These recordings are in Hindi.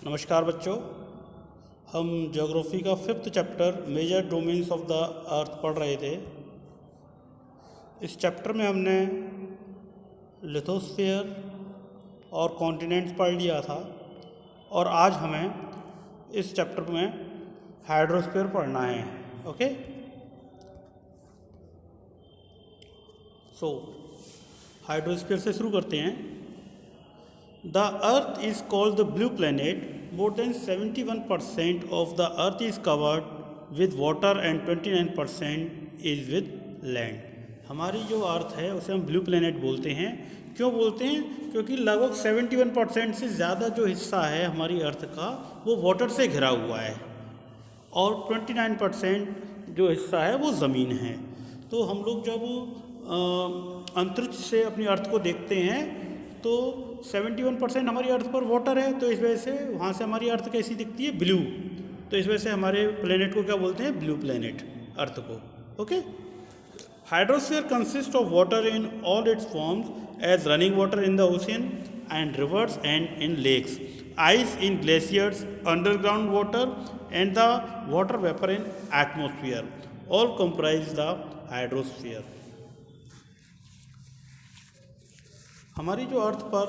नमस्कार बच्चों। हम ज्योग्राफी का 5th chapter major domains of the earth पढ़ रहे थे। इस चैप्टर में हमने लिथोस्फीयर और कॉन्टिनेंट्स पढ़ लिया था और आज हमें इस चैप्टर में हाइड्रोस्फीयर पढ़ना है। ओके, सो हाइड्रोस्फीयर से शुरू करते हैं। The Earth is called the blue planet. More than 71% of the Earth is covered with water and 29% is with land. हमारी जो अर्थ है उसे हम ब्लू प्लेनेट बोलते हैं। क्यों बोलते हैं? क्योंकि लगभग 71% से ज़्यादा जो हिस्सा है हमारी अर्थ का वो वाटर से घिरा हुआ है और 29% जो हिस्सा है वो ज़मीन है। तो हम लोग जब अंतरिक्ष से अपनी अर्थ को देखते हैं तो 71% हमारी अर्थ पर वाटर है, तो इस वजह से वहाँ से हमारी अर्थ कैसी दिखती है? ब्लू। तो इस वजह से हमारे प्लेनेट को क्या बोलते हैं? ब्लू प्लेनेट, अर्थ को। Okay, hydrosphere consist of water in all its forms as running water in the ocean and rivers and in lakes, ice in glaciers, underground water and the water vapour in atmosphere all comprise the hydrosphere. हमारी जो अर्थ पर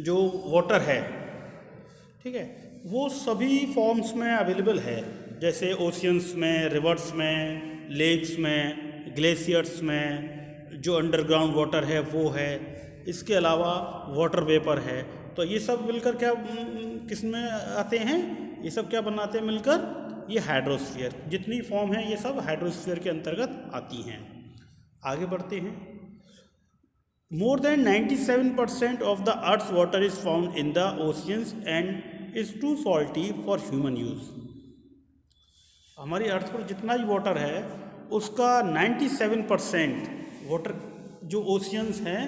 जो वाटर है, ठीक है, वो सभी फॉर्म्स में अवेलेबल है, जैसे ओशियंस में, रिवर्स में, लेक्स में, ग्लेशियर्स में, जो अंडरग्राउंड वाटर है वो है। इसके अलावा वाटर वेपर है। तो ये सब मिलकर क्या किस में आते हैं? ये सब क्या बनाते हैं मिलकर? ये हाइड्रोस्फीयर। जितनी फॉर्म है ये सब हाइड्रोस्फीयर के अंतर्गत आती हैं। आगे बढ़ते हैं। More than 97% of the Earth's water is found in the oceans and is too salty for human use. हमारी अर्थ पर जितना भी वाटर है उसका 97% वाटर जो ओशियंस हैं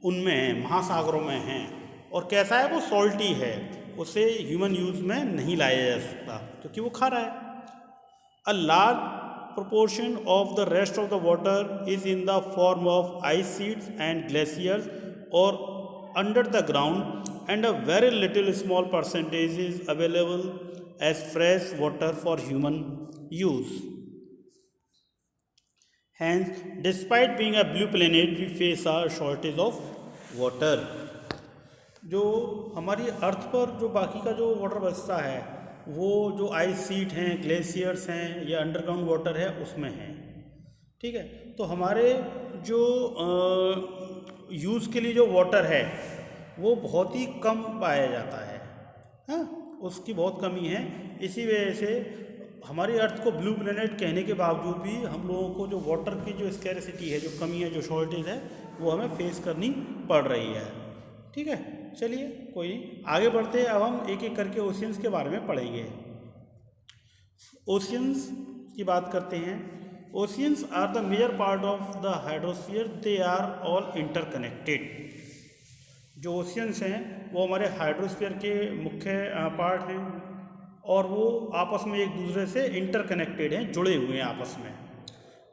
उनमें है, महासागरों में हैं। और कैसा है? वो सॉल्टी है, उसे ह्यूमन यूज़ में नहीं लाया जा सकता क्योंकि वो खारा है। A large proportion of the rest of the water is in the form of ice sheets and glaciers or under the ground, and a very little small percentage is available as fresh water for human use. Hence, despite being a blue planet, we face a shortage of water. जो हमारी अर्थ पर जो बाकी का जो वाटर बचता है वो जो आइस सीट हैं, ग्लेशियर्स हैं या अंडरग्राउंड वाटर है उसमें है। ठीक है, तो हमारे जो यूज़ के लिए जो वाटर है वो बहुत ही कम पाया जाता है। हाँ, उसकी बहुत कमी है। इसी वजह से हमारी अर्थ को ब्लू प्लेनेट कहने के बावजूद भी हम लोगों को जो वाटर की जो स्कैरसिटी है, जो कमी है, जो शॉर्टेज है, वो हमें फेस करनी पड़ रही है। ठीक है, चलिए कोई नहीं, आगे बढ़ते हैं। अब हम एक एक करके ओशियंस के बारे में पढ़ेंगे। ओशियंस की बात करते हैं। Oceans are the major part of the hydrosphere, they are all interconnected. जो ओशियंस हैं वो हमारे हाइड्रोस्फीयर के मुख्य पार्ट हैं और वो आपस में एक दूसरे से इंटरकनेक्टेड हैं, जुड़े हुए हैं आपस में।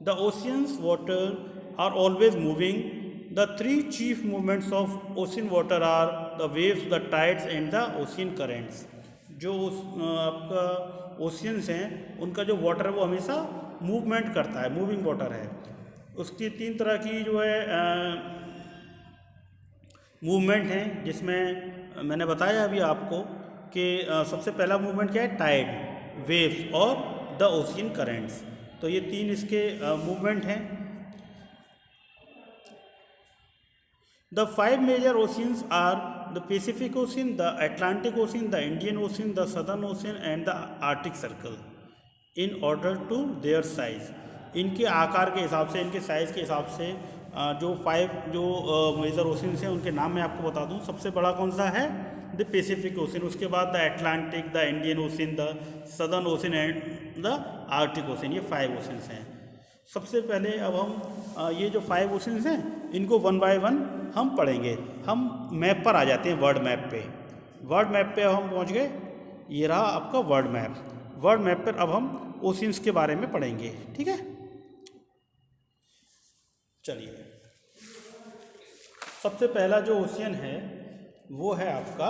The oceans water are always moving. The three chief movements of ocean water are the waves, the tides and the ocean currents. जो आपका ओशियंस हैं उनका जो वाटर है वो हमेशा मूवमेंट करता है, मूविंग वाटर है। उसकी 3 तरह की जो है मूवमेंट हैं, जिसमें मैंने बताया अभी आपको कि सबसे पहला मूवमेंट क्या है? टाइड, वेव्स और द ओशियन करेंट्स। तो ये 3 इसके मूवमेंट हैं। The 5 major oceans are the Pacific Ocean, the Atlantic Ocean, the Indian Ocean, the Southern Ocean and the Arctic Circle in order to their size. इनके आकार के हिसाब से, इनके साइज़ के हिसाब से जो 5 जो मेजर ओशियंस हैं उनके नाम मैं आपको बता दूं। सबसे बड़ा कौन सा है? The Pacific ocean. उसके बाद the Atlantic, the Indian ocean, the southern ocean and the Arctic ocean. ये 5 ओशंस हैं। सबसे पहले अब हम ये जो 5 ओशंस हैं इनको 1 बाय 1 हम पढ़ेंगे। हम मैप पर आ जाते हैं, वर्ल्ड मैप पे। वर्ल्ड मैप पे अब हम पहुंच गए। ये रहा आपका वर्ल्ड मैप। वर्ल्ड मैप पर अब हम ओशियंस के बारे में पढ़ेंगे। ठीक है, चलिए। सबसे पहला जो ओशियन है वो है आपका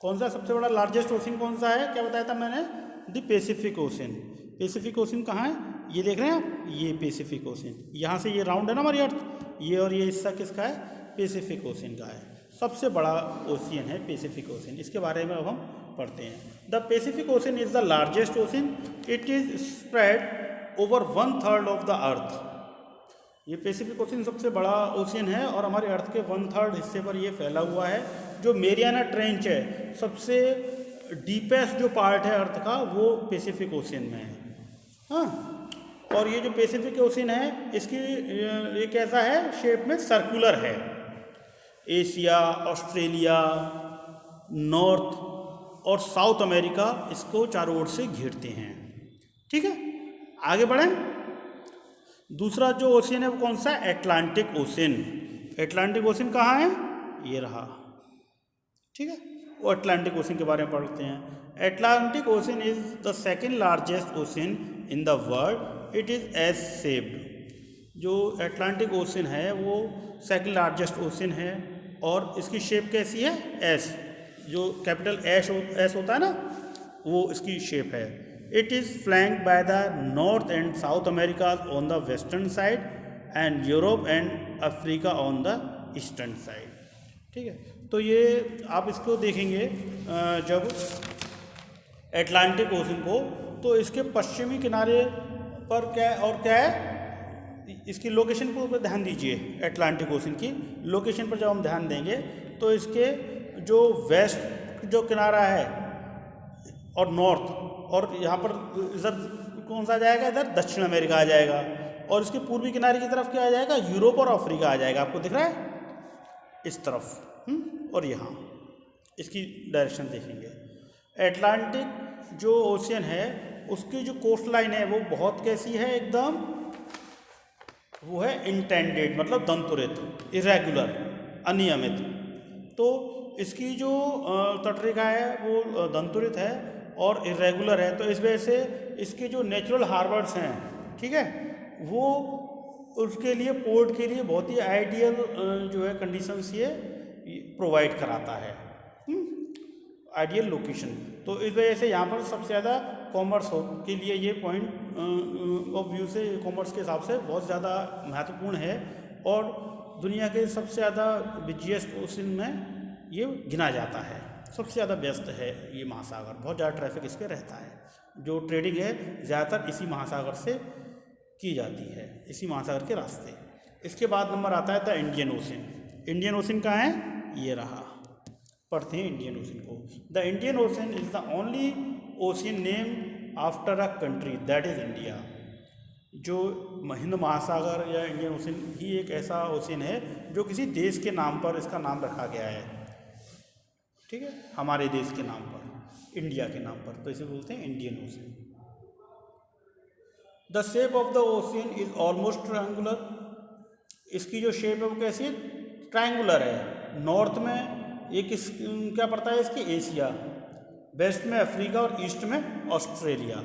कौन सा सबसे बड़ा लार्जेस्ट ओशन कौन सा है, क्या बताया था मैंने? The Pacific ocean. Pacific ocean कहाँ है? ये देख रहे हैं आप, ये पैसिफिक ओशन, यहाँ से ये राउंड है ना हमारी अर्थ, ये और ये हिस्सा किसका है? पैसिफिक ओशन का है। सबसे बड़ा ओशियन है पैसिफिक ओशन। इसके बारे में अब हम पढ़ते हैं। The Pacific ocean is the largest ocean, it is spread over 1/3 of the अर्थ। ये पैसिफिक ओशन सबसे बड़ा ओशियन है और हमारे अर्थ के 1/3 हिस्से पर ये फैला हुआ है। जो मेरियाना ट्रेंच है, सबसे डीपेस्ट जो पार्ट है अर्थ का, वो पैसिफिक ओशियन में है। हाँ, और ये जो पैसिफिक ओशियन है, इसकी ये कैसा है? शेप में सर्कुलर है। एशिया, ऑस्ट्रेलिया, नॉर्थ और साउथ अमेरिका इसको चारों ओर से घेरते हैं। ठीक है, आगे बढ़ें। दूसरा जो ओशियन है वो कौन सा है? Atlantic ocean. अटलांटिक ओशियन कहाँ है? ये रहा। ठीक है, वो अटलांटिक ओशियन के बारे में पढ़ते हैं। Atlantic ocean is the second largest ocean in the world, it is S shaped. जो अटलांटिक ओशियन है वो सेकेंड लार्जेस्ट ओशियन है और इसकी शेप कैसी है? एस, जो कैपिटल एस होता है ना, वो इसकी शेप है। It is flanked by the north and south America on the western side and Europe and Africa on the eastern side. ठीक है, तो ये आप इसको देखेंगे जब अटलांटिक ओशन को, तो इसके पश्चिमी किनारे पर क्या है, इसकी लोकेशन पर ध्यान दीजिए। अटलांटिक ओशन की लोकेशन पर जब हम ध्यान देंगे तो इसके जो वेस्ट जो किनारा है और नॉर्थ, और यहाँ पर इधर कौन सा आ जाएगा? इधर दक्षिण अमेरिका आ जाएगा। और इसके पूर्वी किनारे की तरफ क्या आ जाएगा? यूरोप और अफ्रीका आ जाएगा। आपको दिख रहा है इस तरफ, और यहाँ इसकी डायरेक्शन देखेंगे। अटलांटिक जो ओशियन है उसकी जो कोस्ट लाइन है वो बहुत कैसी है? एकदम वो है इंटेंडेड, मतलब दंतुरित, इरेगुलर, अनियमित। तो इसकी जो तटरेखा है वो दंतुरित है और इरेगुलर है। तो इस वजह से इसके जो नेचुरल हार्बर्स हैं, ठीक है, वो उसके लिए, पोर्ट के लिए बहुत ही आइडियल जो है कंडीशंस ये प्रोवाइड कराता है, आइडियल लोकेशन। तो इस वजह से यहाँ पर सबसे ज़्यादा कॉमर्स के लिए ये पॉइंट ऑफ व्यू से, कॉमर्स के हिसाब से बहुत ज़्यादा महत्वपूर्ण है और दुनिया के सबसे ज़्यादा बिजिएस्ट ओशन में ये गिना जाता है। सबसे ज़्यादा व्यस्त है ये महासागर, बहुत ज़्यादा ट्रैफिक इस पर रहता है। जो ट्रेडिंग है ज़्यादातर इसी महासागर से की जाती है, इसी महासागर के रास्ते। इसके बाद नंबर आता है the Indian ocean. Indian ocean कहाँ है? ये रहा, पढ़ते हैं इंडियन ओशन को। The Indian ocean is the only ocean name after a country, that is India. जो हिंद महासागर या इंडियन ओशन ही एक ऐसा ओशन है जो किसी देश के नाम पर इसका नाम रखा गया है। ठीक है, हमारे देश के नाम पर, इंडिया के नाम पर, तो इसे बोलते हैं Indian ocean. The shape of the ocean is almost triangular. इसकी जो शेप है वो कैसी है? ट्रायंगुलर है। नॉर्थ में ये क्या पड़ता है? इसकी एशिया, वेस्ट में अफ्रीका और ईस्ट में ऑस्ट्रेलिया।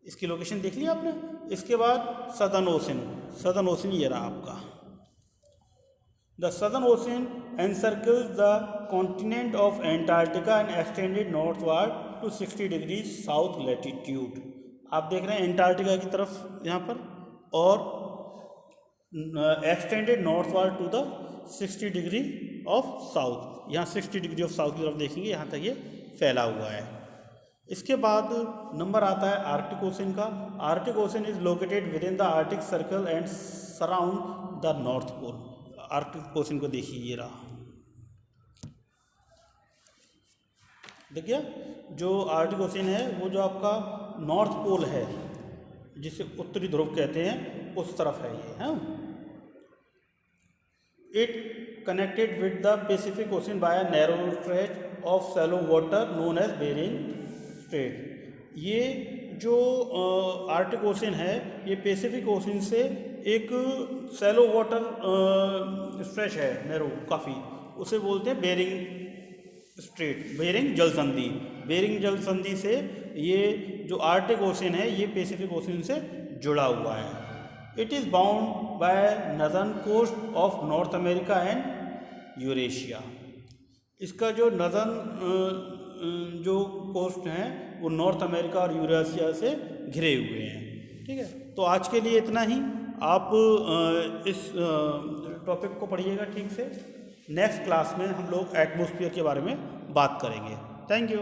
इसकी लोकेशन देख लिया आपने। इसके बाद सदर्न ओशन, सदर्न ओशन ये रहा आपका। The southern ocean encircles the continent of Antarctica and extended northward to 60 degree south latitude. आप देख रहे हैं एंटार्क्टिका की तरफ यहाँ पर, और extended northward to the 60 degree of south. यहाँ 60 डिग्री ऑफ साउथ की तरफ देखेंगे, यहाँ तक ये फैला हुआ है। इसके बाद नंबर आता है आर्कटिक ओशन का। Arctic Ocean is located within the Arctic circle and surround the North Pole. Arctic Ocean को देखिए, ये रहा, देखिए जो आर्कटिक ओशन है वो जो आपका नॉर्थ पोल है, जिसे उत्तरी ध्रुव कहते हैं, उस तरफ है ये। हाँ, it connected with the Pacific Ocean by a narrow stretch of shallow water known as Bering Strait. ये जो आर्कटिक ओशन है ये पैसिफिक ओशन से एक शैलो वाटर स्ट्रेच है, नैरो काफ़ी, उसे बोलते हैं बेरिंग स्ट्रेट, बेरिंग जल संधि। बेरिंग जल संधि से ये जो आर्कटिक ओशन है ये पैसिफिक ओशन से जुड़ा हुआ है। It is bound by northern coast of North America and Eurasia. इसका जो नदर्न जो कोस्ट हैं वो नॉर्थ अमेरिका और यूरेशिया से घिरे हुए हैं। ठीक है, तो आज के लिए इतना ही। आप इस टॉपिक को पढ़िएगा ठीक से। नेक्स्ट क्लास में हम लोग एटमॉस्फेयर के बारे में बात करेंगे। Thank you.